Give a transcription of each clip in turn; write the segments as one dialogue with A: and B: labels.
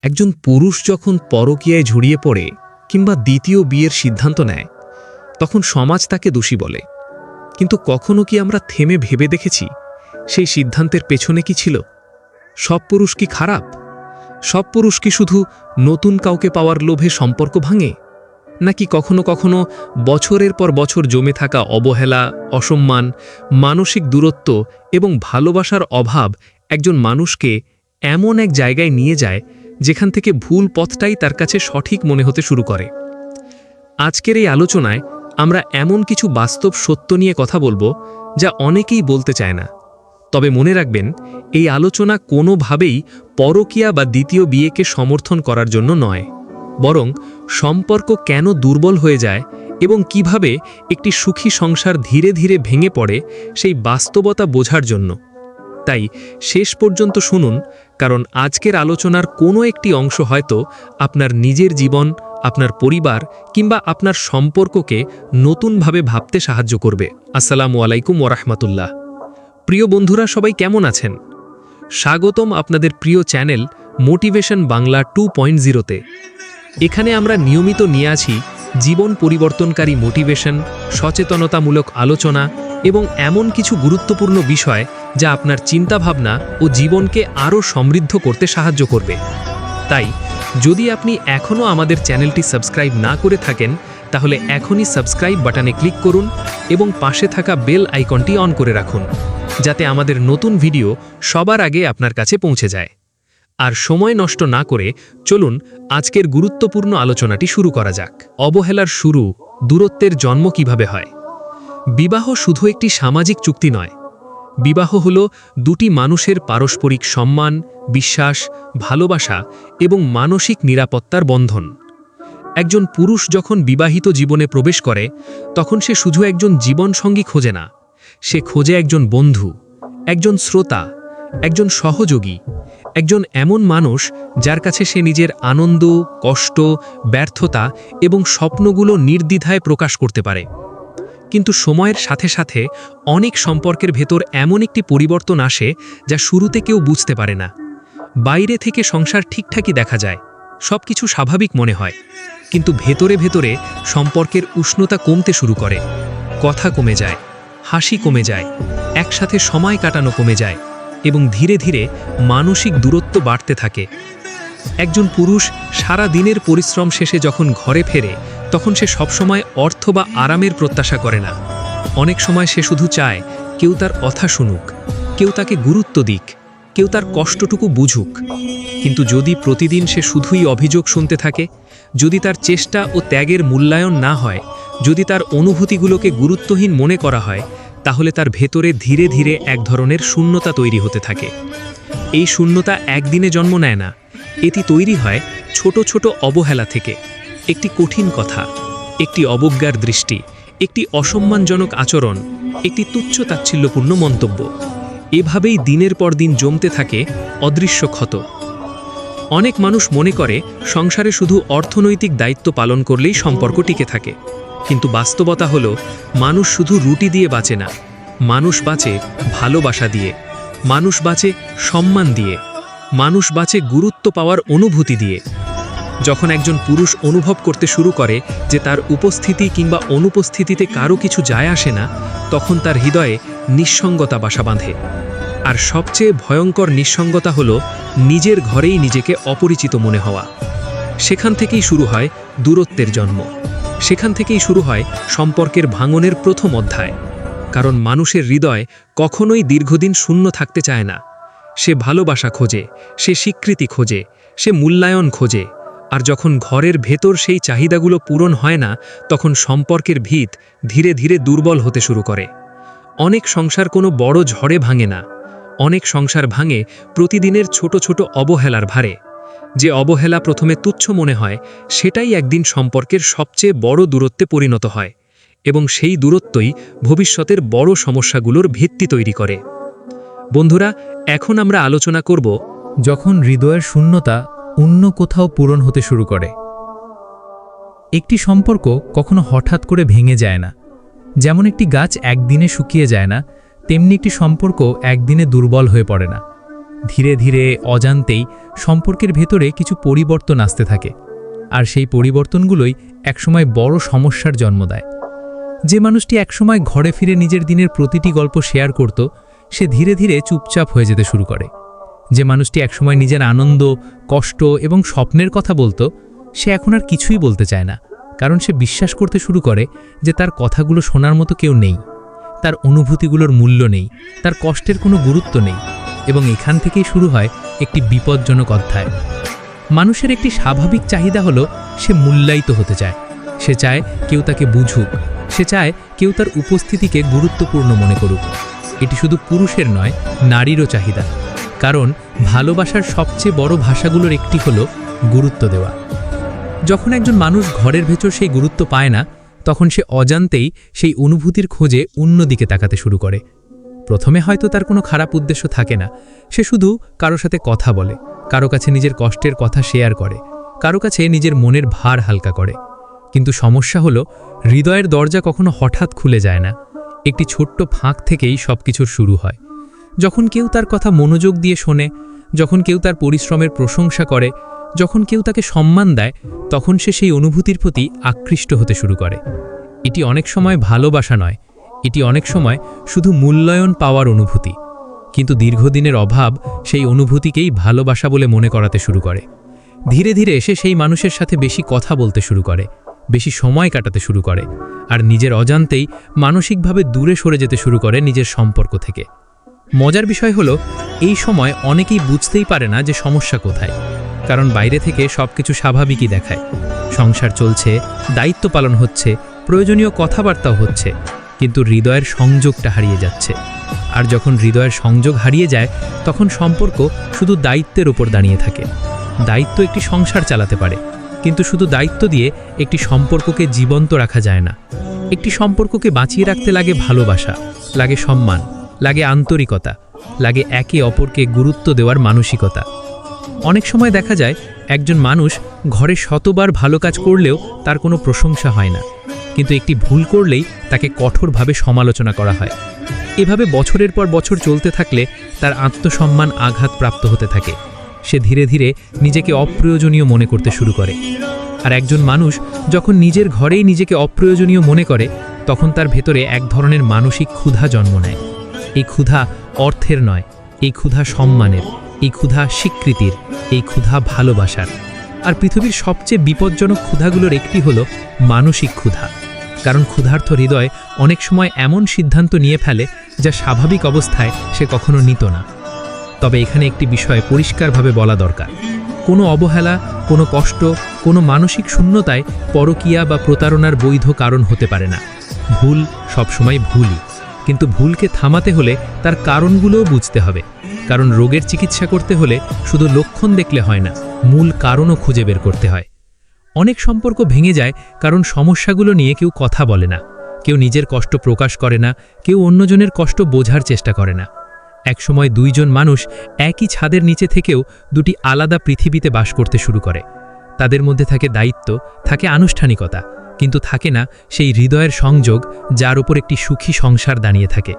A: একজন পুরুষ যখন পরকীয়ায় জড়িয়ে পড়ে কিংবা দ্বিতীয় বিয়ের সিদ্ধান্ত নেয় তখন সমাজ তাকে দোষী বলে। কিন্তু কখনো কি আমরা থেমে ভেবে দেখেছি সেই সিদ্ধান্তের পেছনে কি ছিল? সব পুরুষ কি খারাপ? সব পুরুষ কি শুধু নতুন কাউকে পাওয়ার লোভে সম্পর্ক ভাঙে? নাকি কখনো কখনো বছরের পর বছর জমে থাকা অবহেলা, অসম্মান, মানসিক দূরত্ব এবং ভালোবাসার অভাব একজন মানুষকে এমন এক জায়গায় নিয়ে যায় যেখান থেকে ভুল পথটাই তার কাছে সঠিক মনে হতে শুরু করে? আজকের এই আলোচনায় আমরা এমন কিছু বাস্তব সত্য নিয়ে কথা বলবো যা অনেকেই বলতে চায় না। তবে মনে রাখবেন, এই আলোচনা কোনোভাবেই পরকীয়া বা দ্বিতীয় বিয়েকে সমর্থন করার জন্য নয়, বরং সম্পর্ক কেন দুর্বল হয়ে যায় এবং কিভাবে একটি সুখী সংসার ধীরে ধীরে ভেঙে পড়ে সেই বাস্তবতা বোঝার জন্য। তাই শেষ পর্যন্ত শুনুন, কারণ আজকের আলোচনার কোনো একটি অংশ হয়তো আপনার নিজের জীবন, আপনার পরিবার কিংবা আপনার সম্পর্ককে নতুনভাবে ভাবতে সাহায্য করবে। আসসালামু আলাইকুম ওরহমতুল্লাহ। প্রিয় বন্ধুরা, সবাই কেমন আছেন? স্বাগতম আপনাদের প্রিয় চ্যানেল মোটিভেশন বাংলা 2.0-তে। এখানে আমরা নিয়মিত নিয়ে আছি জীবন পরিবর্তনকারী মোটিভেশন, সচেতনতামূলক আলোচনা এবং এমন কিছু গুরুত্বপূর্ণ বিষয় যা আপনার চিন্তাভাবনা ও জীবনকে আরও সমৃদ্ধ করতে সাহায্য করবে। তাই যদি আপনি এখনও আমাদের চ্যানেলটি সাবস্ক্রাইব না করে থাকেন, তাহলে এখনই সাবস্ক্রাইব বাটনে ক্লিক করুন এবং পাশে থাকা বেল আইকনটি অন করে রাখুন, যাতে আমাদের নতুন ভিডিও সবার আগে আপনার কাছে পৌঁছে যায়। আর সময় নষ্ট না করে চলুন আজকের গুরুত্বপূর্ণ আলোচনাটি শুরু করা যাক। অবহেলার শুরু, দূরত্বের জন্ম কিভাবে হয়? বিবাহ শুধু একটি সামাজিক চুক্তি নয়। বিবাহ হল দুটি মানুষের পারস্পরিক সম্মান, বিশ্বাস, ভালোবাসা এবং মানসিক নিরাপত্তার বন্ধন। একজন পুরুষ যখন বিবাহিত জীবনে প্রবেশ করে তখন সে শুধু একজন জীবনসঙ্গী খোঁজে না, সে খোঁজে একজন বন্ধু, একজন শ্রোতা, একজন সহযোগী, একজন এমন মানুষ যার কাছে সে নিজের আনন্দ, কষ্ট, ব্যর্থতা এবং স্বপ্নগুলো নির্দ্বিধায় প্রকাশ করতে পারে। কিন্তু সময়ের সাথে সাথে অনেক সম্পর্কের ভেতর এমন একটি পরিবর্তন আসে যা শুরুতে কেউ বুঝতে পারে না। বাইরে থেকে সংসার ঠিকঠাকই দেখা যায়, সব কিছু স্বাভাবিক মনে হয়, কিন্তু ভেতরে ভেতরে সম্পর্কের উষ্ণতা কমতে শুরু করে। কথা কমে যায়, হাসি কমে যায়, একসাথে সময় কাটানো কমে যায় এবং ধীরে ধীরে মানসিক দূরত্ব বাড়তে থাকে। একজন পুরুষ সারা দিনের পরিশ্রম শেষে যখন ঘরে ফেরে তখন সে সবসময় অর্থ বা আরামের প্রত্যাশা করে না। অনেক সময় সে শুধু চায় কেউ তার কথা শুনুক, কেউ তাকে গুরুত্ব দিক, কেউ তার কষ্টটুকু বুঝুক। কিন্তু যদি প্রতিদিন সে শুধুই অভিযোগ শুনতে থাকে, যদি তার চেষ্টা ও ত্যাগের মূল্যায়ন না হয়, যদি তার অনুভূতিগুলোকে গুরুত্বহীন মনে করা হয়, তাহলে তার ভেতরে ধীরে ধীরে এক ধরনের শূন্যতা তৈরি হতে থাকে। এই শূন্যতা একদিনে জন্ম নেয় না, এটি তৈরি হয় ছোট ছোট অবহেলা থেকে। একটি কঠিন কথা, একটি অবজ্ঞার দৃষ্টি, একটি অসম্মানজনক আচরণ, একটি তুচ্ছ তাচ্ছিল্যপূর্ণ মন্তব্য। এভাবেই দিনের পর দিন জমতে থাকে অদৃশ্য ক্ষত। অনেক মানুষ মনে করে সংসারে শুধু অর্থনৈতিক দায়িত্ব পালন করলেই সম্পর্ক টিকে থাকে। কিন্তু বাস্তবতা হলো, মানুষ শুধু রুটি দিয়ে বাঁচে না, মানুষ বাঁচে ভালোবাসা দিয়ে, মানুষ বাঁচে সম্মান দিয়ে, মানুষ বাঁচে গুরুত্ব পাওয়ার অনুভূতি দিয়ে। যখন একজন পুরুষ অনুভব করতে শুরু করে যে তার উপস্থিতি কিংবা অনুপস্থিতিতে কারো কিছু যায় আসে না, তখন তার হৃদয়ে নিঃসঙ্গতা বাসা বাঁধে। আর সবচেয়ে ভয়ঙ্কর নিঃসঙ্গতা হলো নিজের ঘরেই নিজেকে অপরিচিত মনে হওয়া। সেখান থেকেই শুরু হয় দূরত্বের জন্ম, সেখান থেকেই শুরু হয় সম্পর্কের ভাঙনের প্রথম অধ্যায়। কারণ মানুষের হৃদয় কখনোই দীর্ঘদিন শূন্য থাকতে চায় না। সে ভালোবাসা খোঁজে, সে স্বীকৃতি খোঁজে, সে মূল্যায়ন খোঁজে। আর যখন ঘরের ভেতর সেই চাহিদাগুলো পূরণ হয় না, তখন সম্পর্কের ভিত ধীরে ধীরে দুর্বল হতে শুরু করে। অনেক সংসার কোনো বড় ঝড়ে ভাঙে না, অনেক সংসার ভাঙে প্রতিদিনের ছোট ছোট অবহেলার ভারে। যে অবহেলা প্রথমে তুচ্ছ মনে হয়, সেটাই একদিন সম্পর্কের সবচেয়ে বড় দূরত্বে পরিণত হয় এবং সেই দূরত্বই ভবিষ্যতের বড় সমস্যাগুলোর ভিত্তি তৈরি করে। বন্ধুরা, এখন আমরা আলোচনা করব
B: যখন হৃদয়ের শূন্যতা অন্য কোথাও পূরণ হতে শুরু করে। একটি সম্পর্ক কখনো হঠাৎ করে ভেঙে যায় না। যেমন একটি গাছ একদিনে শুকিয়ে যায় না, তেমনি একটি সম্পর্ক একদিনে দুর্বল হয়ে পড়ে না। ধীরে ধীরে অজান্তেই সম্পর্কের ভেতরে কিছু পরিবর্তন আসতে থাকে, আর সেই পরিবর্তনগুলোই একসময় বড় সমস্যার জন্ম দেয়। যে মানুষটি একসময় ঘরে ফিরে নিজের দিনের প্রতিটি গল্প শেয়ার করত, সে ধীরে ধীরে চুপচাপ হয়ে যেতে শুরু করে। যে মানুষটি একসময় নিজের আনন্দ, কষ্ট এবং স্বপ্নের কথা বলতো, সে এখন আর কিছুই বলতে চায় না, কারণ সে বিশ্বাস করতে শুরু করে যে তার কথাগুলো শোনার মতো কেউ নেই, তার অনুভূতিগুলোর মূল্য নেই, তার কষ্টের কোনো গুরুত্ব নেই। এবং এখান থেকেই শুরু হয় একটি বিপজ্জনক অধ্যায়। মানুষের একটি স্বাভাবিক চাহিদা হলো সে মূল্যায়িত হতে চায়। সে চায় কেউ তাকে বুঝুক, সে চায় কেউ তার উপস্থিতিকে গুরুত্বপূর্ণ মনে করুক। এটি শুধু পুরুষের নয়, নারীরও চাহিদা। কারণ ভালোবাসার সবচেয়ে বড় ভাষাগুলোর একটি হলো গুরুত্ব দেওয়া। যখন একজন মানুষ ঘরের ভেতর সেই গুরুত্ব পায় না, তখন সে অজান্তেই সেই অনুভূতির খোঁজে অন্যদিকে তাকাতে শুরু করে। প্রথমে হয়তো তার কোনো খারাপ উদ্দেশ্য থাকে না, সে শুধু কারো সাথে কথা বলে, কারো কাছে নিজের কষ্টের কথা শেয়ার করে, কারো কাছে নিজের মনের ভার হালকা করে। কিন্তু সমস্যা হলো, হৃদয়ের দরজা কখনো হঠাৎ খুলে যায় না। একটি ছোট্ট ফাঁক থেকেই সবকিছুর শুরু হয়। যখন কেউ তার কথা মনোযোগ দিয়ে শোনে, যখন কেউ তার পরিশ্রমের প্রশংসা করে, যখন কেউ তাকে সম্মান দেয়, তখন সে সেই অনুভূতির প্রতি আকৃষ্ট হতে শুরু করে। এটি অনেক সময় ভালোবাসা নয়, এটি অনেক সময় শুধু মূল্যায়ন পাওয়ার অনুভূতি। কিন্তু দীর্ঘদিনের অভাব সেই অনুভূতিকেই ভালোবাসা বলে মনে করাতে শুরু করে। ধীরে ধীরে সে সেই মানুষের সাথে বেশি কথা বলতে শুরু করে, বেশি সময় কাটাতে শুরু করে, আর নিজের অজান্তেই মানসিকভাবে দূরে সরে যেতে শুরু করে নিজের সম্পর্ক থেকে। মজার বিষয় হলো, এই সময় অনেকেই বুঝতেই পারে না যে সমস্যা কোথায়। কারণ বাইরে থেকে সবকিছু স্বাভাবিকই দেখায়, সংসার চলছে, দায়িত্ব পালন হচ্ছে, প্রয়োজনীয় কথাবার্তাও হচ্ছে, কিন্তু হৃদয়ের সংযোগটা হারিয়ে যাচ্ছে। আর যখন হৃদয়ের সংযোগ হারিয়ে যায়, তখন সম্পর্ক শুধু দায়িত্বের উপর দাঁড়িয়ে থাকে। দায়িত্ব একটি সংসার চালাতে পারে, কিন্তু শুধু দায়িত্ব দিয়ে একটি সম্পর্ককে জীবন্ত রাখা যায় না। একটি সম্পর্ককে বাঁচিয়ে রাখতে লাগে ভালোবাসা, লাগে সম্মান, লাগে আন্তরিকতা, লাগে একে অপরকে গুরুত্ব দেওয়ার মানসিকতা। অনেক সময় দেখা যায় একজন মানুষ ঘরে শতবার ভালো কাজ করলেও তার কোনো প্রশংসা হয় না, কিন্তু একটি ভুল করলেই তাকে কঠোরভাবে সমালোচনা করা হয়। এভাবে বছরের পর বছর চলতে থাকলে তার আত্মসম্মান আঘাতপ্রাপ্ত হতে থাকে। সে ধীরে ধীরে নিজেকে অপ্রয়োজনীয় মনে করতে শুরু করে। আর একজন মানুষ যখন নিজের ঘরেই নিজেকে অপ্রয়োজনীয় মনে করে, তখন তার ভেতরে এক ধরনের মানসিক ক্ষুধা জন্ম নেয়। এই ক্ষুধা অর্থের নয়, এই ক্ষুধা সম্মানের, এই ক্ষুধা স্বীকৃতির, এই ক্ষুধা ভালোবাসার। আর পৃথিবীর সবচেয়ে বিপজ্জনক ক্ষুধাগুলোর একটি হলো মানসিক ক্ষুধা। কারণ ক্ষুধার্ত হৃদয় অনেক সময় এমন সিদ্ধান্ত নিয়ে ফেলে যা স্বাভাবিক অবস্থায় সে কখনো নিত না। তবে এখানে একটি বিষয় পরিষ্কারভাবে বলা দরকার, কোনো অবহেলা, কোনো কষ্ট, কোনো মানসিক শূন্যতায় পরকীয়া বা প্রতারণার বৈধ কারণ হতে পারে না। ভুল সবসময় ভুলই, কিন্তু ভুলকে থামাতে হলে তার কারণগুলোও বুঝতে হবে। কারণ রোগের চিকিৎসা করতে হলে শুধু লক্ষণ দেখলে হয় না, মূল কারণও খুঁজে বের করতে হয়। অনেক সম্পর্ক ভেঙে যায় কারণ সমস্যাগুলো নিয়ে কেউ কথা বলে না, কেউ নিজের কষ্ট প্রকাশ করে না, কেউ অন্যজনের কষ্ট বোঝার চেষ্টা করে না। একসময় দুইজন মানুষ একই ছাদের নিচে থেকেও দুটি আলাদা পৃথিবীতে বাস করতে শুরু করে। তাদের মধ্যে থাকে দায়িত্ব, থাকে আনুষ্ঠানিকতা, কিন্তু থাকে না সেই হৃদয়ের সংযোগ যার উপর একটি সুখী সংসার দাঁড়িয়ে থাকে।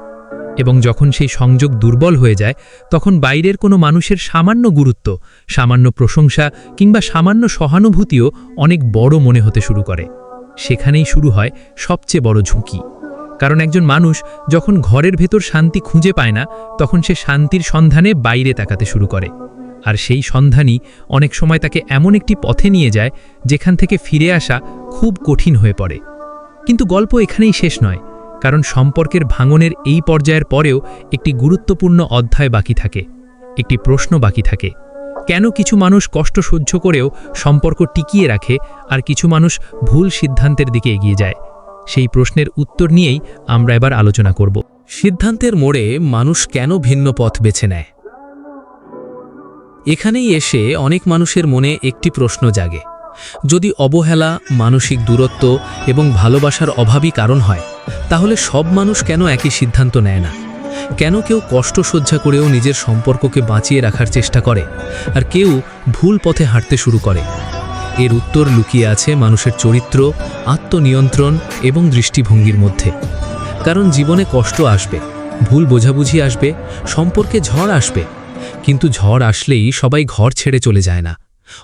B: এবং যখন সেই সংযোগ দুর্বল হয়ে যায়, তখন বাইরের কোনো মানুষের সামান্য গুরুত্ব, সামান্য প্রশংসা কিংবা সামান্য সহানুভূতিও অনেক বড় মনে হতে শুরু করে। সেখানেই শুরু হয় সবচেয়ে বড় ঝুঁকি। কারণ একজন মানুষ যখন ঘরের ভেতর শান্তি খুঁজে পায় না, তখন সে শান্তির সন্ধানে বাইরে তাকাতে শুরু করে। আর সেই সন্ধানই অনেক সময় তাকে এমন একটি পথে নিয়ে যায় যেখান থেকে ফিরে আসা খুব কঠিন হয়ে পড়ে। কিন্তু গল্প এখানেই শেষ নয়, কারণ সম্পর্কের ভাঙনের এই পর্যায়ের পরেও একটি গুরুত্বপূর্ণ অধ্যায় বাকি থাকে, একটি প্রশ্ন বাকি থাকে। কেন কিছু মানুষ কষ্ট সহ্য করেও সম্পর্ক টিকিয়ে রাখে, আর কিছু মানুষ ভুল সিদ্ধান্তের দিকে এগিয়ে যায়? সেই প্রশ্নের উত্তর নিয়েই আমরা এবার আলোচনা করব।
A: সিদ্ধান্তের মোড়ে মানুষ কেন ভিন্ন পথ বেছে নেয়? এখানেই এসে অনেক মানুষের মনে একটি প্রশ্ন জাগে, যদি অবহেলা, মানসিক দূরত্ব এবং ভালোবাসার অভাবই কারণ হয়, তাহলে সব মানুষ কেন একই সিদ্ধান্ত নেয় না? কেন কেউ কষ্ট সহ্য করেও নিজের সম্পর্ককে বাঁচিয়ে রাখার চেষ্টা করে, আর কেউ ভুল পথে হাঁটতে শুরু করে? এর উত্তর লুকিয়ে আছে মানুষের চরিত্র, আত্মনিয়ন্ত্রণ এবং দৃষ্টিভঙ্গির মধ্যে। কারণ জীবনে কষ্ট আসবে, ভুল বোঝাবুঝি আসবে, সম্পর্কে ঝড় আসবে, কিন্তু ঝড় আসলেই সবাই ঘর ছেড়ে চলে যায় না,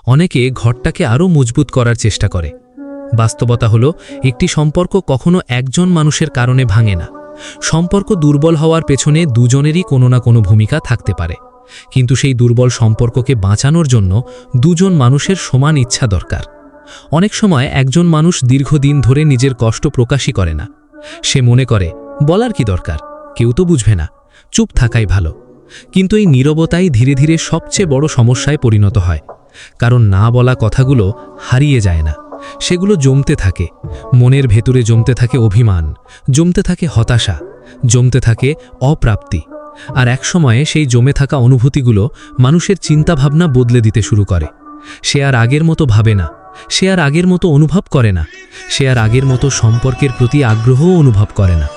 A: অনেকে ঘরটাকে আরও মজবুত করার চেষ্টা করে। বাস্তবতা হলো, একটি সম্পর্ক কখনো একজন মানুষের কারণে ভাঙে না। সম্পর্ক দুর্বল হওয়ার পেছনে দুজনেরই কোনো না কোনো ভূমিকা থাকতে পারে, কিন্তু সেই দুর্বল সম্পর্ককে বাঁচানোর জন্য দুজন মানুষের সমান ইচ্ছা দরকার। অনেক সময় একজন মানুষ দীর্ঘদিন ধরে নিজের কষ্ট প্রকাশই করে না। সে মনে করে, বলার কি দরকার, কেউ তো বুঝবে না, চুপ থাকাই ভালো। কিন্তু এই নীরবতাই ধীরে ধীরে সবচেয়ে বড় সমস্যায় পরিণত হয়। কারণ না বলা কথাগুলো হারিয়ে যায় না, সেগুলো জমতে থাকে। মনের ভেতরে জমতে থাকে অভিমান, জমতে থাকে হতাশা, জমতে থাকে অপ্রাপ্তি। আর একসময়ে সেই জমে থাকা অনুভূতিগুলো মানুষের চিন্তাভাবনা বদলে দিতে শুরু করে। সে আর আগের মতো ভাবে না, সে আর আগের মতো অনুভব করে না, সে আর আগের মতো সম্পর্কের প্রতি আগ্রহও অনুভব করে না।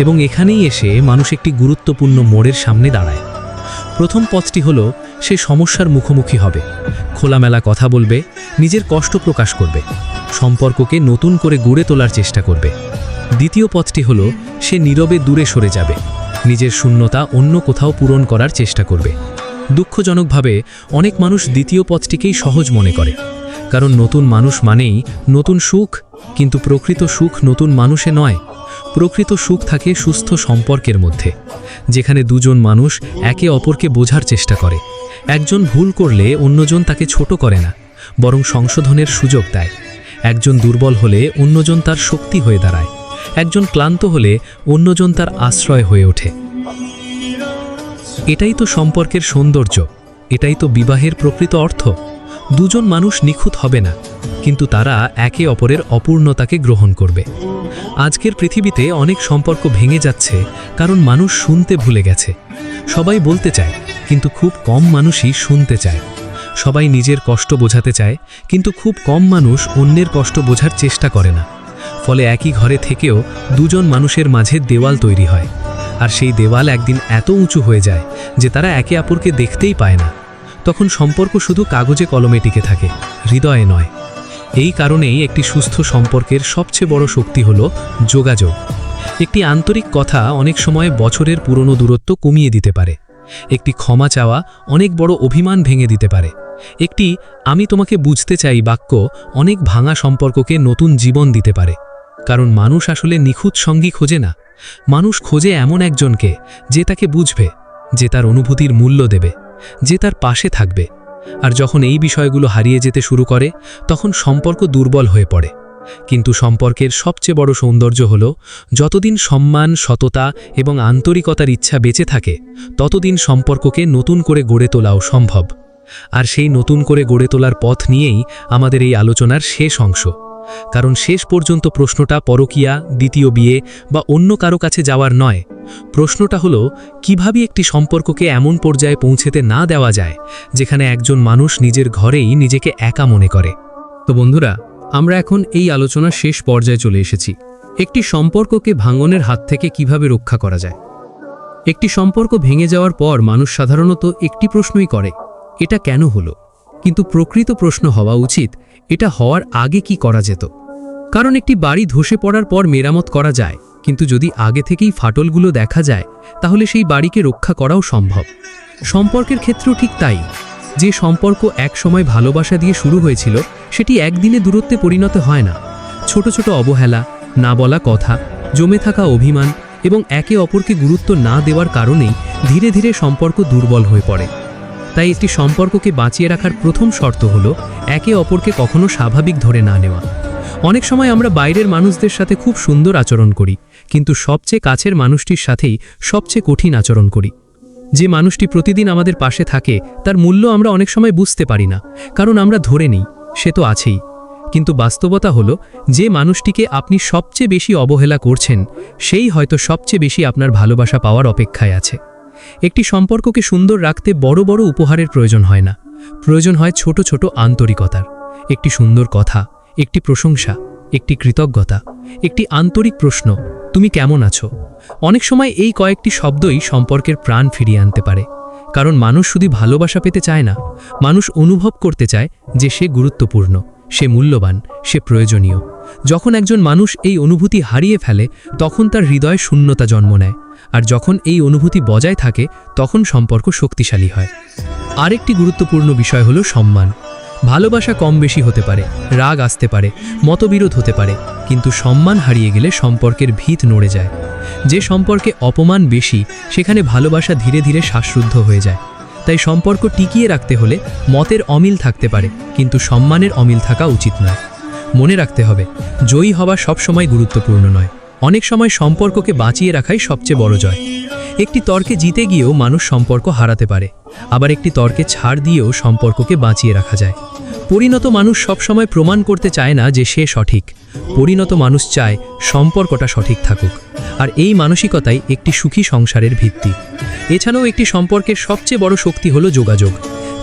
A: এবং এখানেই এসে মানুষ একটি গুরুত্বপূর্ণ মোড়ের সামনে দাঁড়ায়। প্রথম পথটি হলো, সে সমস্যার মুখোমুখি হবে, খোলামেলা কথা বলবে, নিজের কষ্ট প্রকাশ করবে, সম্পর্ককে নতুন করে গড়ে তোলার চেষ্টা করবে। দ্বিতীয় পথটি হলো, সে নীরবে দূরে সরে যাবে, নিজের শূন্যতা অন্য কোথাও পূরণ করার চেষ্টা করবে। দুঃখজনকভাবে অনেক মানুষ দ্বিতীয় পথটিকেই সহজ মনে করে, কারণ নতুন মানুষ মানেই নতুন সুখ। কিন্তু প্রকৃত সুখ নতুন মানুষে নয়, প্রকৃত সুখ থাকে সুস্থ সম্পর্কের মধ্যে, যেখানে দুজন মানুষ একে অপরকে বোঝার চেষ্টা করে। একজন ভুল করলে অন্যজন তাকে ছোট করে না, বরং সংশোধনের সুযোগ দেয়। একজন দুর্বল হলে অন্যজন তার শক্তি হয়ে দাঁড়ায়, একজন ক্লান্ত হলে অন্যজন তার আশ্রয় হয়ে ওঠে। এটাই তো সম্পর্কের সৌন্দর্য, এটাই তো বিবাহের প্রকৃত অর্থ। দুজন মানুষ নিখুঁত হবে না, কিন্তু তারা একে অপরের অপূর্ণতাকে গ্রহণ করবে। আজকের পৃথিবীতে অনেক সম্পর্ক ভেঙে যাচ্ছে কারণ মানুষ শুনতে ভুলে গেছে। সবাই বলতে চায়, কিন্তু খুব কম মানুষই শুনতে চায়। সবাই নিজের কষ্ট বোঝাতে চায়, কিন্তু খুব কম মানুষ অন্যের কষ্ট বোঝার চেষ্টা করে না। ফলে একই ঘরে থেকেও দুজন মানুষের মাঝে দেওয়াল তৈরি হয়, আর সেই দেওয়াল একদিন এত উঁচু হয়ে যায় যে তারা একে অপরকে দেখতেই পায় না। তখন সম্পর্ক শুধু কাগজে কলমে টিকে থাকে, হৃদয়ে নয়। এই কারণেই একটি সুস্থ সম্পর্কের সবচেয়ে বড় শক্তি হলো যোগাযোগ। একটি আন্তরিক কথা অনেক সময় বছরের পুরনো দূরত্ব কমিয়ে দিতে পারে। একটি ক্ষমা চাওয়া অনেক বড় অভিমান ভেঙে দিতে পারে। একটি আমি তোমাকে বুঝতে চাই বাক্য অনেক ভাঙা সম্পর্ককে নতুন জীবন দিতে পারে। কারণ মানুষ আসলে নিখুঁত সঙ্গী খোঁজে না, মানুষ খোঁজে এমন একজনকে যে তাকে বুঝবে, যে তার অনুভূতির মূল্য দেবে, যে তার পাশে থাকবে। আর যখন এই বিষয়গুলো হারিয়ে যেতে শুরু করে, তখন সম্পর্ক দুর্বল হয়ে পড়ে। কিন্তু সম্পর্কের সবচেয়ে বড় সৌন্দর্য হলো, যতদিন সম্মান, সততা এবং আন্তরিকতার ইচ্ছা বেঁচে থাকে, ততদিন সম্পর্ককে নতুন করে গড়ে তোলাও সম্ভব। আর সেই নতুন করে গড়ে তোলার পথ নিয়েই আমাদের এই আলোচনার শেষ অংশ। কারণ শেষ পর্যন্ত প্রশ্নটা পরকীয়া, দ্বিতীয় বিয়ে বা অন্য কারো কাছে যাওয়ার নয়। প্রশ্নটা হলো, কিভাবে একটি সম্পর্ককে এমন পর্যায়ে পৌঁছেতে না দেওয়া যায় যেখানে একজন মানুষ নিজের ঘরেই নিজেকে একা মনে করে। তো বন্ধুরা, আমরা এখন এই আলোচনার শেষ পর্যায়ে চলে এসেছি। একটি সম্পর্ককে ভাঙনের হাত থেকে কিভাবে রক্ষা করা যায়। একটি সম্পর্ক ভেঙে যাওয়ার পর মানুষ সাধারণত একটি প্রশ্নই করে, এটা কেন হলো? কিন্তু প্রকৃত প্রশ্ন হওয়া উচিত, এটা হওয়ার আগে কি করা যেত। কারণ একটি বাড়ি ধসে পড়ার পর মেরামত করা যায়, কিন্তু যদি আগে থেকেই ফাটলগুলো দেখা যায়, তাহলে সেই বাড়িকে রক্ষা করাও সম্ভব। সম্পর্কের ক্ষেত্রেও ঠিক তাই। যে সম্পর্ক এক সময় ভালোবাসা দিয়ে শুরু হয়েছিল, সেটি একদিনে দূরত্বে পরিণত হয় না। ছোট ছোট অবহেলা, না বলা কথা, জমে থাকা অভিমান এবং একে অপরকে গুরুত্ব না দেওয়ার কারণেই ধীরে ধীরে সম্পর্ক দুর্বল হয়ে পড়ে। তাই একটি সম্পর্ককে বাঁচিয়ে রাখার প্রথম শর্ত হলো একে অপরকে কখনো স্বাভাবিক ধরে না নেওয়া। অনেক সময় আমরা বাইরের মানুষদের সাথে খুব সুন্দর আচরণ করি, কিন্তু সবচেয়ে কাছের মানুষটির সাথেই সবচেয়ে কঠিন আচরণ করি। যে মানুষটি প্রতিদিন আমাদের পাশে থাকে, তার মূল্য আমরা অনেক সময় বুঝতে পারি না, কারণ আমরা ধরে নিই সে তো আছেই। কিন্তু বাস্তবতা হলো, যে মানুষটিকে আপনি সবচেয়ে বেশি অবহেলা করছেন, সেই হয়তো সবচেয়ে বেশি আপনার ভালোবাসা পাওয়ার অপেক্ষায় আছে। একটি সম্পর্ককে সুন্দর রাখতে বড় বড় উপহারের প্রয়োজন হয় না, প্রয়োজন হয় ছোট ছোট আন্তরিকতার। একটি সুন্দর কথা, একটি প্রশংসা, একটি কৃতজ্ঞতা, একটি আন্তরিক প্রশ্ন, তুমি কেমন আছো? অনেক সময় এই কয়েকটি শব্দই সম্পর্কের প্রাণ ফিরিয়ে আনতে পারে। কারণ মানুষ শুধু ভালোবাসা পেতে চায় না, মানুষ অনুভব করতে চায় যে সে গুরুত্বপূর্ণ, সে মূল্যবান, সে প্রয়োজনীয়।
B: যখন একজন মানুষ এই অনুভূতি হারিয়ে ফেলে তখন তার হৃদয়ে শূন্যতা জন্ম নেয়, আর যখন এই অনুভূতি বজায় থাকে তখন সম্পর্ক শক্তিশালী হয়। আরেকটি গুরুত্বপূর্ণ বিষয় হলো সম্মান। ভালোবাসা কম বেশি হতে পারে, রাগ আসতে পারে, মতবিরোধ হতে পারে, কিন্তু সম্মান হারিয়ে গেলে সম্পর্কের ভিত নড়ে যায়। যে সম্পর্কে অপমান বেশি সেখানে ভালোবাসা ধীরে ধীরে শ্বাসরুদ্ধ হয়ে যায়। তাই সম্পর্ক টিকিয়ে রাখতে হলে মতের অমিল থাকতে পারে, কিন্তু সম্মানের অমিল থাকা উচিত নয়। মনে রাখতে হবে, জয়ী হওয়া সবসময় গুরুত্বপূর্ণ নয়, অনেক সময় সম্পর্ককে বাঁচিয়ে রাখাই সবচেয়ে বড় জয়। একটি তর্কে জিতে গিয়েও মানুষ সম্পর্ক হারাতে পারে, আবার একটি তর্কে ছাড় দিয়েও সম্পর্ককে বাঁচিয়ে রাখা যায়। পরিণত মানুষ সবসময় প্রমাণ করতে চায় না যে সে সঠিক, পরিণত মানুষ চায় সম্পর্কটা সঠিক থাকুক, আর এই মানসিকতাই একটি সুখী সংসারের ভিত্তি। এছাড়াও একটি সম্পর্কের সবচেয়ে বড় শক্তি হলো যোগাযোগ।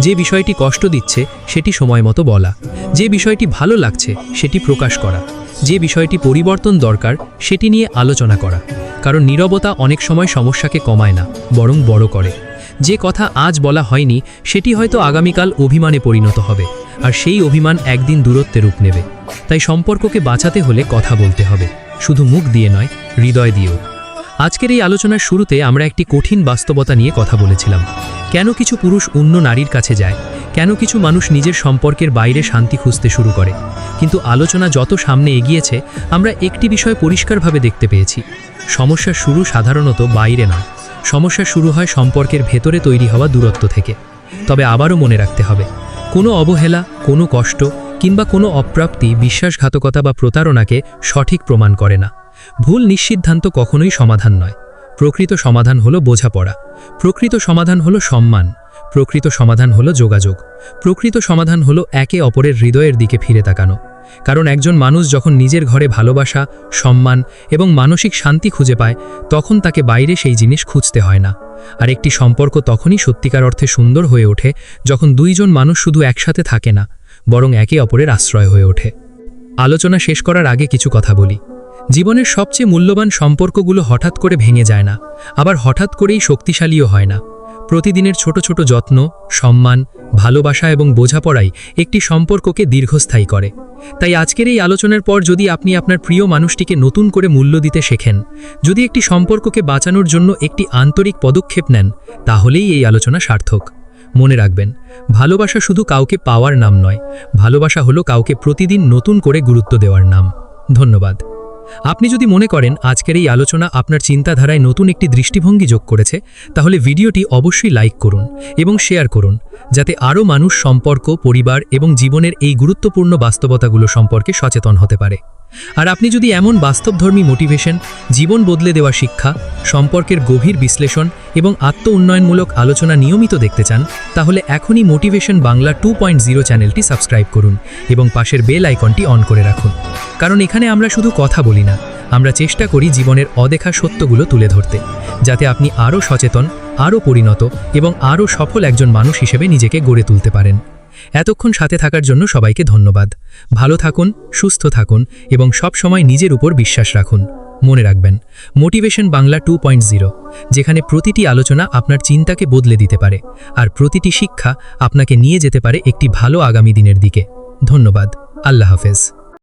B: যে বিষয়টি কষ্ট দিচ্ছে সেটি সময় মতো বলা, যে বিষয়টি ভালো লাগছে সেটি প্রকাশ করা, যে বিষয়টি পরিবর্তন দরকার সেটি নিয়ে আলোচনা করা। কারণ নীরবতা অনেক সময় সমস্যাকে কমায় না, বরং বড় করে। যে কথা আজ বলা হয়নি সেটি হয়তো আগামীকাল অভিমানে পরিণত হবে, আর সেই অভিমান একদিন দূরত্বে রূপ নেবে। তাই সম্পর্ককে বাঁচাতে হলে কথা বলতে হবে, শুধু মুখ দিয়ে নয়, হৃদয় দিয়েও। আজকের এই আলোচনার শুরুতে আমরা একটি কঠিন বাস্তবতা নিয়ে কথা বলেছিলাম। কেন কিছু পুরুষ অন্য নারীর কাছে যায়, কেন কিছু মানুষ নিজের সম্পর্কের বাইরে শান্তি খুঁজতে শুরু করে। কিন্তু আলোচনা যত সামনে এগিয়েছে আমরা একটি বিষয় পরিষ্কারভাবে দেখতে পেয়েছি। সমস্যা শুরু সাধারণত বাইরে নয়, সমস্যা শুরু হয় সম্পর্কের ভেতরে তৈরি হওয়া দূরত্ব থেকে। তবে আবারও মনে রাখতে হবে, কোনো অবহেলা, কোনো কষ্ট কিংবা কোনো অপ্রাপ্তি বিশ্বাসঘাতকতা বা প্রতারণাকে সঠিক প্রমাণ করে না। ভুল নিঃসিদ্ধান্ত কখনোই সমাধান নয়। প্রকৃত সমাধান হলো বোঝাপড়া, প্রকৃত সমাধান হলো সম্মান, প্রকৃত সমাধান হলো যোগাযোগ, প্রকৃত সমাধান হলো একে অপরের হৃদয়ের দিকে ফিরে তাকানো। কারণ একজন মানুষ যখন নিজের ঘরে ভালোবাসা, সম্মান এবং মানসিক শান্তি খুঁজে পায় তখন তাকে বাইরে সেই জিনিস খুঁজতে হয় না। আর একটি সম্পর্ক তখনই সত্যিকার অর্থে সুন্দর হয়ে ওঠে যখন দুইজন মানুষ শুধু একসাথে থাকে না, বরং একে অপরের আশ্রয় হয়ে ওঠে। আলোচনা শেষ করার আগে কিছু কথা বলি। জীবনের সবচেয়ে মূল্যবান সম্পর্কগুলো হঠাৎ করে ভেঙে যায় না, আবার হঠাৎ করেই শক্তিশালীও হয় না। প্রতিদিনের ছোট ছোট যত্ন, সম্মান, ভালোবাসা এবং বোঝাপড়াই একটি সম্পর্ককে দীর্ঘস্থায়ী করে। তাই আজকের এই আলোচনার পর যদি আপনি আপনার প্রিয় মানুষটিকে নতুন করে মূল্য দিতে শেখেন, যদি একটি সম্পর্ককে বাঁচানোর জন্য একটি আন্তরিক পদক্ষেপ নেন, তাহলেই এই আলোচনা সার্থক। মনে রাখবেন, ভালোবাসা শুধু কাউকে পাওয়ার নাম নয়, ভালোবাসা হলো কাউকে প্রতিদিন নতুন করে গুরুত্ব দেওয়ার নাম। ধন্যবাদ। আপনি যদি মনে করেন আজকের এই আলোচনা আপনার চিন্তাধারায় নতুন একটি দৃষ্টিভঙ্গি যোগ করেছে, তাহলে ভিডিওটি অবশ্যই লাইক করুন এবং শেয়ার করুন, যাতে আরও মানুষ সম্পর্ক, পরিবার এবং জীবনের এই গুরুত্বপূর্ণ বাস্তবতাগুলো সম্পর্কে সচেতন হতে পারে। আর আপনি যদি এমন বাস্তবধর্মী মোটিভেশন, জীবন বদলে দেওয়া শিক্ষা, সম্পর্কের গভীর বিশ্লেষণ এবং আত্ম উন্নয়নমূলক আলোচনা নিয়মিত দেখতে চান, তাহলে এখনই মোটিভেশন বাংলা 2.0 চ্যানেলটি সাবস্ক্রাইব করুন এবং পাশের বেল আইকনটি অন করে রাখুন। কারণ এখানে আমরা শুধু কথা বলি না, আমরা চেষ্টা করি জীবনের অদেখা সত্যগুলো তুলে ধরতে, যাতে আপনি আরও সচেতন, আরও পরিণত এবং আরও সফল একজন মানুষ হিসেবে নিজেকে গড়ে তুলতে পারেন। এতক্ষণ সাথে থাকার জন্য সবাইকে ধন্যবাদ। ভালো থাকুন, সুস্থ থাকুন এবং সব সময় নিজের উপর বিশ্বাস রাখুন। মনে রাখবেন, মোটিভেশন বাংলা 2.0, যেখানে প্রতিটি আলোচনা আপনার চিন্তাকে বদলে দিতে পারে, আর প্রতিটি শিক্ষা আপনাকে নিয়ে যেতে পারে একটি ভালো আগামী দিনের দিকে। ধন্যবাদ। আল্লাহ হাফেজ।